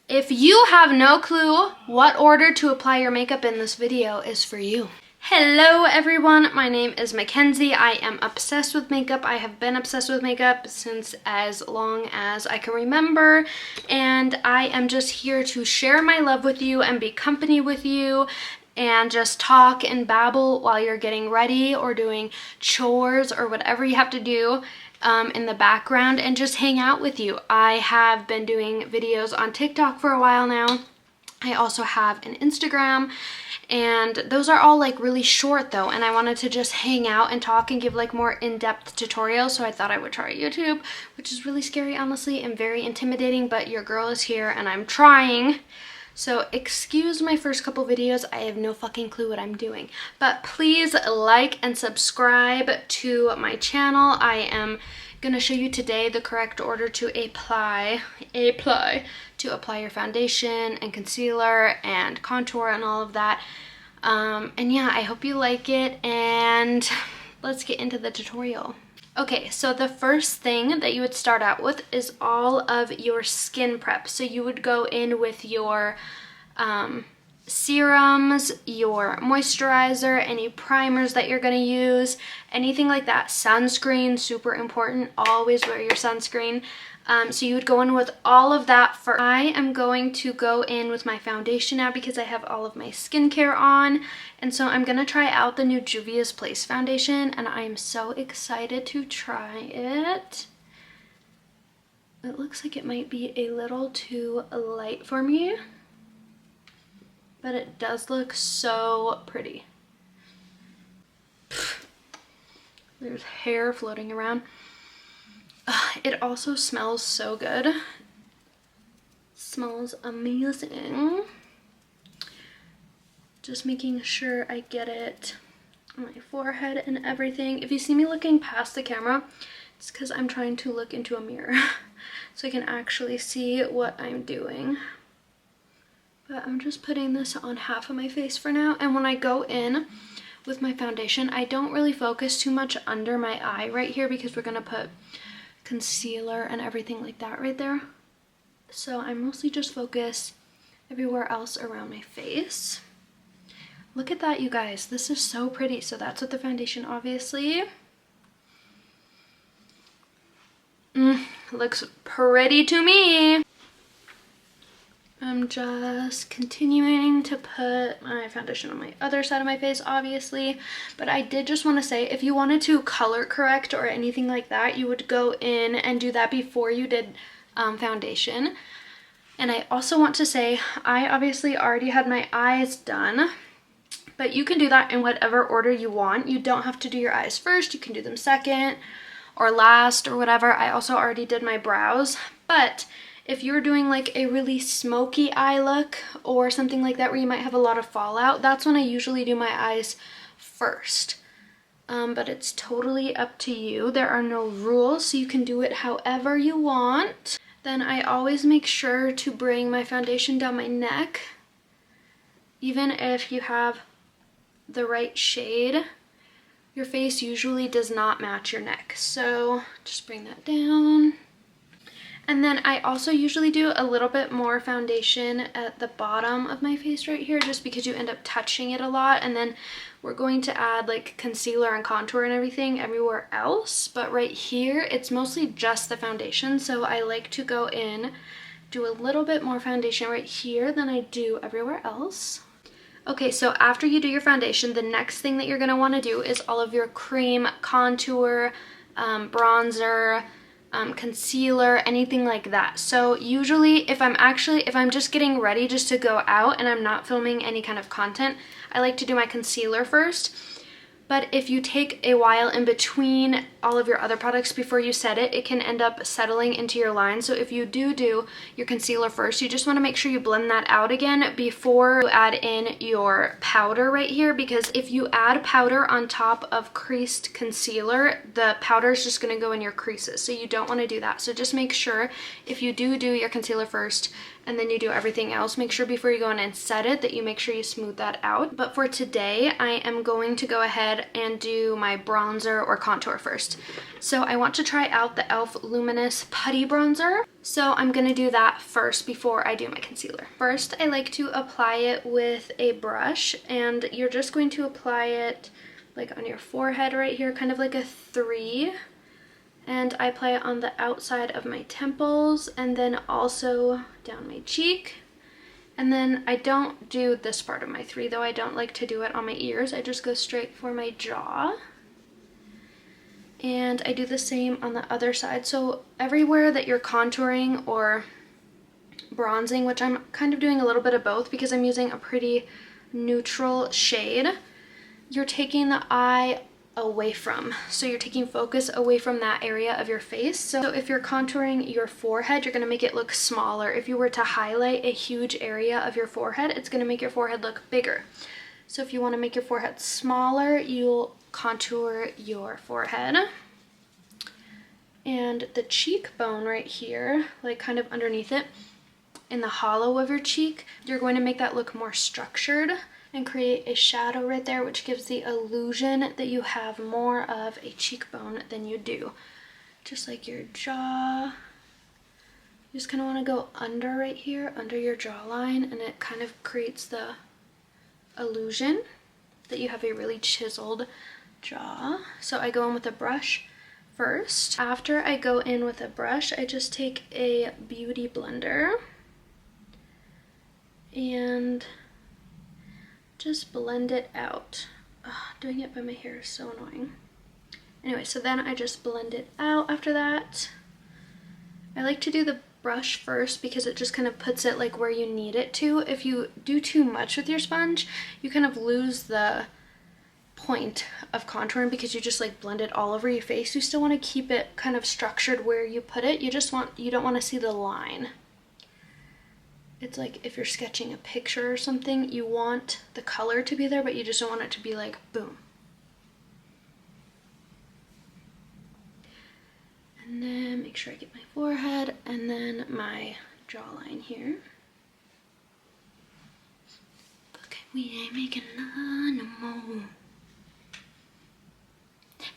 If you have no clue what order to apply your makeup in, this video is for you. Hello everyone, my name is Mackenzie. I am obsessed with makeup. I have been obsessed with makeup since as long as I can remember, and I am just here to share my love with you and be company with you and just talk and babble while you're getting ready or doing chores or whatever you have to do in the background, and just hang out with you. I have been doing videos on TikTok for a while now. I also have an Instagram, and those are all like really short though, and I wanted to just hang out and talk and give like more in-depth tutorials, so I thought I would try YouTube, which is really scary honestly and very intimidating, but your girl is here and I'm trying. So excuse my first couple videos, I have no fucking clue what I'm doing. But please like and subscribe to my channel. I am gonna show you today the correct order to apply your foundation and concealer and contour and all of that. And yeah, I hope you like it, and let's get into the tutorial. Okay, so the first thing that you would start out with is all of your skin prep. So you would go in with your serums, your moisturizer, any primers that you're going to use, anything like that. Sunscreen, super important. Always wear your sunscreen. So you would go in with all of that first. I am going to go in with my foundation now because I have all of my skincare on. And so I'm going to try out the new Juvia's Place foundation, and I am so excited to try it. It looks like it might be a little too light for me, but it does look so pretty. There's hair floating around. It also smells so good. Smells amazing. Just making sure I get it on my forehead and everything. If you see me looking past the camera, it's because I'm trying to look into a mirror so I can actually see what I'm doing. But I'm just putting this on half of my face for now, and when I go in with my foundation, I don't really focus too much under my eye right here because we're gonna put concealer and everything like that right there. So I mostly just focus everywhere else around my face. Look at that, you guys. This is so pretty. So that's with the foundation, obviously. Looks pretty to me. I'm just continuing to put my foundation on my other side of my face, obviously. But I did just want to say, if you wanted to color correct or anything like that, you would go in and do that before you did foundation. And I also want to say, I obviously already had my eyes done, but you can do that in whatever order you want. You don't have to do your eyes first. You can do them second or last or whatever. I also already did my brows, but if you're doing like a really smoky eye look or something like that where you might have a lot of fallout, that's when I usually do my eyes first. But it's totally up to you. There are no rules, so you can do it however you want. Then I always make sure to bring my foundation down my neck. Even if you have the right shade, your face usually does not match your neck. So just bring that down. And then I also usually do a little bit more foundation at the bottom of my face right here, just because you end up touching it a lot. And then we're going to add like concealer and contour and everything everywhere else. But right here, it's mostly just the foundation. So I like to go in, do a little bit more foundation right here than I do everywhere else. Okay, so after you do your foundation, the next thing that you're gonna wanna do is all of your cream, contour, bronzer, concealer, anything like that. So usually if I'm just getting ready just to go out and I'm not filming any kind of content, I like to do my concealer first. But if you take a while in between all of your other products before you set it, it can end up settling into your line. So if you do your concealer first, you just want to make sure you blend that out again before you add in your powder right here, because if you add powder on top of creased concealer, the powder is just going to go in your creases. So you don't want to do that. So just make sure if you do your concealer first and then you do everything else, make sure before you go in and set it that you make sure you smooth that out. But for today, I am going to go ahead ahead and do my bronzer or contour first. So I want to try out the e.l.f. Luminous Putty Bronzer. So I'm gonna do that first before I do my concealer. First, I like to apply it with a brush, and you're just going to apply it like on your forehead right here, kind of like a 3. And I apply it on the outside of my temples and then also down my cheek. And then I don't do this part of my 3 though. I don't like to do it on my ears. I just go straight for my jaw. And I do the same on the other side. So everywhere that you're contouring or bronzing, which I'm kind of doing a little bit of both because I'm using a pretty neutral shade, you're taking the eye away from. So you're taking focus away from that area of your face. So if you're contouring your forehead, you're going to make it look smaller. If you were to highlight a huge area of your forehead, it's going to make your forehead look bigger. So if you want to make your forehead smaller, you'll contour your forehead. And the cheekbone right here, like kind of underneath it, in the hollow of your cheek, you're going to make that look more structured and create a shadow right there, which gives the illusion that you have more of a cheekbone than you do. Just like your jaw. You just kind of want to go under right here, under your jawline, and it kind of creates the illusion that you have a really chiseled jaw. So I go in with a brush first. After I go in with a brush, I just take a beauty blender and just blend it out. Ugh, doing it by my hair is so annoying. Anyway, so then I just blend it out after that. I like to do the brush first because it just kind of puts it like where you need it to. If you do too much with your sponge, you kind of lose the point of contouring because you just like blend it all over your face. You still want to keep it kind of structured where you put it. You don't want to see the line. It's like if you're sketching a picture or something, you want the color to be there, but you just don't want it to be like boom. And then make sure I get my forehead and then my jawline here. Okay, we ain't making none no more.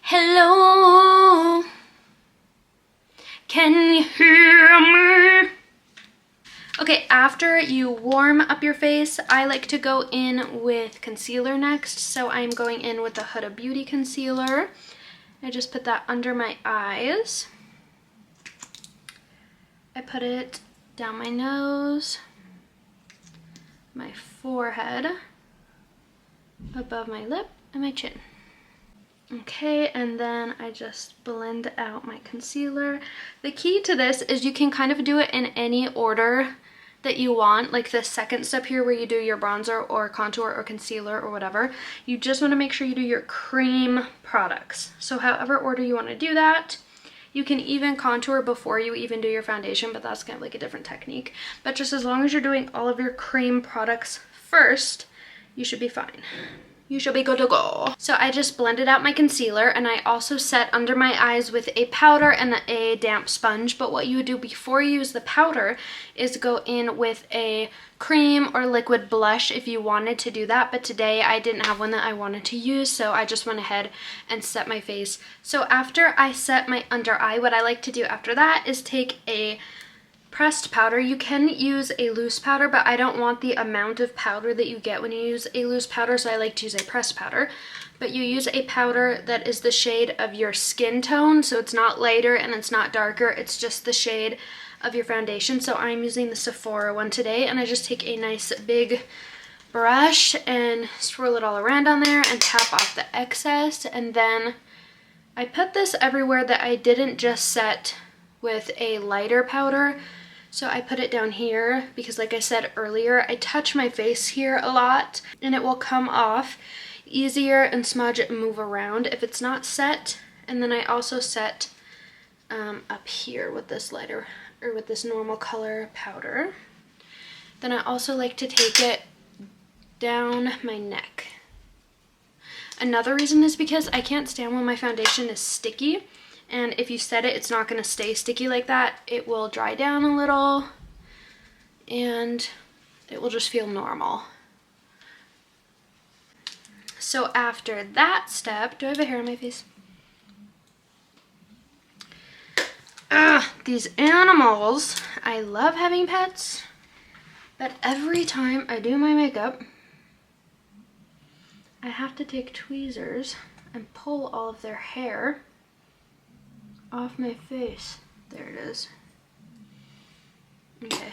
Hello, can you hear me? Okay, after you warm up your face, I like to go in with concealer next. So I'm going in with the Huda Beauty concealer. I just put that under my eyes. I put it down my nose, my forehead, above my lip, and my chin. Okay, and then I just blend out my concealer. The key to this is you can kind of do it in any order that you want, like the second step here where you do your bronzer or contour or concealer or whatever. You just want to make sure you do your cream products. So however order you want to do that. You can even contour before you even do your foundation, but that's kind of like a different technique. But just as long as you're doing all of your cream products first, you should be fine. You should be good to go. So I just blended out my concealer, and I also set under my eyes with a powder and a damp sponge. But what you would do before you use the powder is go in with a cream or liquid blush if you wanted to do that. But today I didn't have one that I wanted to use, so I just went ahead and set my face. So after I set my under eye, what I like to do after that is take a pressed powder. You can use a loose powder, but I don't want the amount of powder that you get when you use a loose powder, so I like to use a pressed powder. But you use a powder that is the shade of your skin tone, so it's not lighter and it's not darker, it's just the shade of your foundation. So I'm using the Sephora one today, and I just take a nice big brush and swirl it all around on there and tap off the excess. And then I put this everywhere that I didn't just set with a lighter powder. So I put it down here because, like I said earlier, I touch my face here a lot and it will come off easier and smudge and move around if it's not set. And then I also set up here with this lighter, or with this normal color powder. Then I also like to take it down my neck. Another reason is because I can't stand when my foundation is sticky. And if you set it, it's not going to stay sticky like that. It will dry down a little and it will just feel normal. So after that step, do I have a hair on my face? Ugh, these animals. I love having pets, but every time I do my makeup, I have to take tweezers and pull all of their hair off my face. There it is. Okay.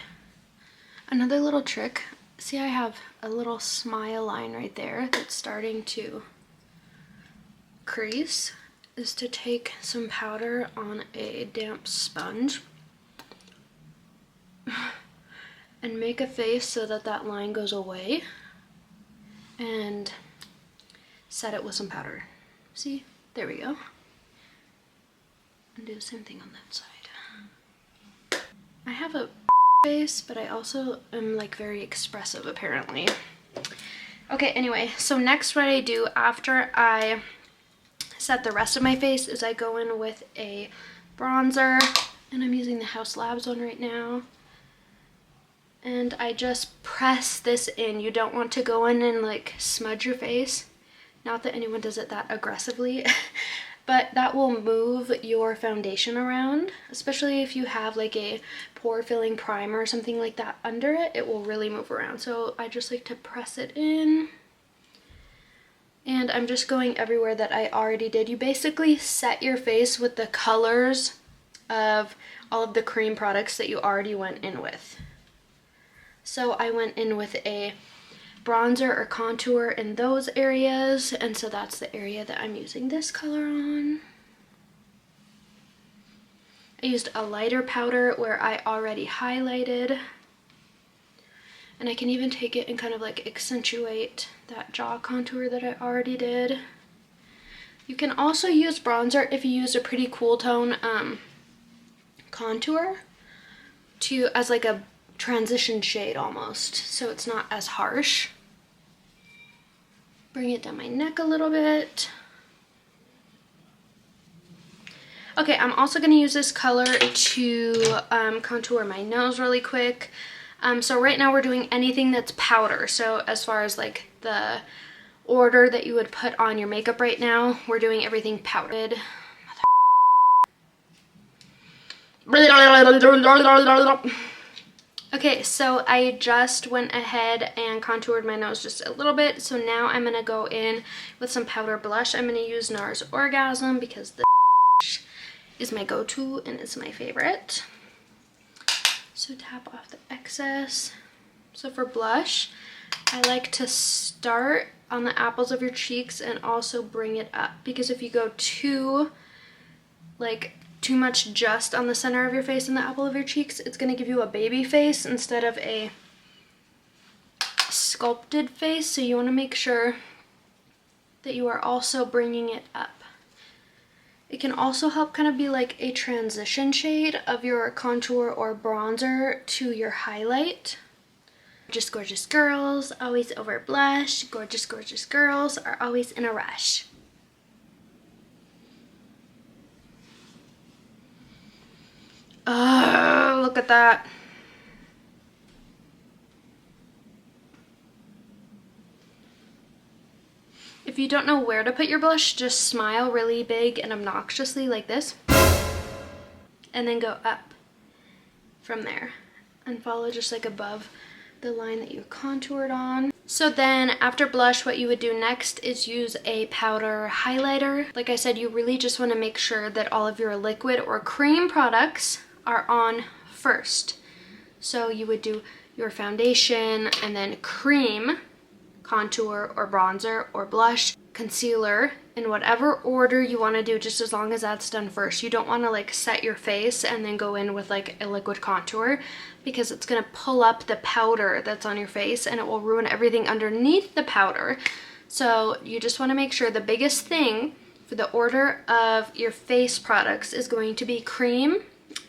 Another little trick. See, I have a little smile line right there that's starting to crease, is to take some powder on a damp sponge and make a face so that that line goes away, and set it with some powder. See? There we go. And do the same thing on that side. I have a face, but I also am like very expressive apparently. Okay, anyway, so next what I do after I set the rest of my face is I go in with a bronzer, and I'm using the Haus Labs one right now. And I just press this in. You don't want to go in and like smudge your face. Not that anyone does it that aggressively, but that will move your foundation around, especially if you have like a pore filling primer or something like that under it. It will really move around. So I just like to press it in. And I'm just going everywhere that I already did. You basically set your face with the colors of all of the cream products that you already went in with. So I went in with a bronzer or contour in those areas, and so that's the area that I'm using this color on. I used a lighter powder where I already highlighted, and I can even take it and kind of like accentuate that jaw contour that I already did. You can also use bronzer if you use a pretty cool tone contour as like a transition shade almost, so it's not as harsh. Bring it down my neck a little bit. Okay, I'm also going to use this color to contour my nose really quick. So right now we're doing anything that's powder. So as far as like the order that you would put on your makeup right now, we're doing everything powdered. Okay, so I just went ahead and contoured my nose just a little bit. So now I'm going to go in with some powder blush. I'm going to use NARS Orgasm because this is my go-to and it's my favorite. So tap off the excess. So for blush, I like to start on the apples of your cheeks and also bring it up, because if you go too much just on the center of your face and the apple of your cheeks, it's going to give you a baby face instead of a sculpted face. So you want to make sure that you are also bringing it up. It can also help kind of be like a transition shade of your contour or bronzer to your highlight. Just gorgeous girls always over blush. Gorgeous, gorgeous girls are always in a rush. Oh, look at that. If you don't know where to put your blush, just smile really big and obnoxiously like this. And then go up from there. And follow just like above the line that you contoured on. So then after blush, what you would do next is use a powder highlighter. Like I said, you really just want to make sure that all of your liquid or cream products are on first. So you would do your foundation and then cream, contour or bronzer or blush, concealer, in whatever order you want to do, just as long as that's done first. You don't want to like set your face and then go in with like a liquid contour, because it's going to pull up the powder that's on your face and it will ruin everything underneath the powder. So you just want to make sure the biggest thing for the order of your face products is going to be cream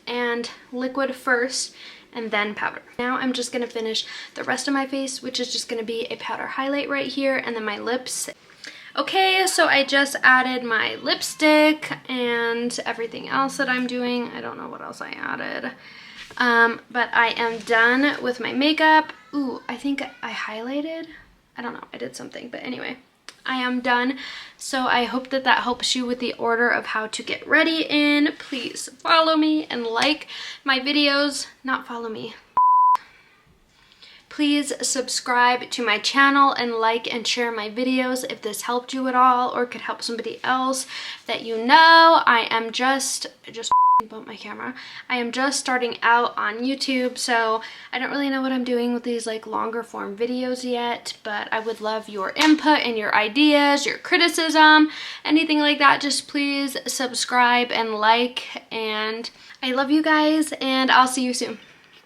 and liquid first and then powder. Now I'm just going to finish the rest of my face, which is just going to be a powder highlight right here, and then my lips. Okay, so I just added my lipstick and everything else that I'm doing. I don't know what else I added. But I am done with my makeup. Ooh, I think I highlighted. I don't know, I did something, but anyway. I am done. So I hope that that helps you with the order of how to get ready in. Please follow me and like my videos. Not follow me. Please subscribe to my channel and like and share my videos if this helped you at all or could help somebody else that you know. I am just bumped my camera. I am just starting out on YouTube, so I don't really know what I'm doing with these like longer form videos yet, but I would love your input and your ideas, your criticism, anything like that. Just please subscribe and like, and I love you guys, and I'll see you soon.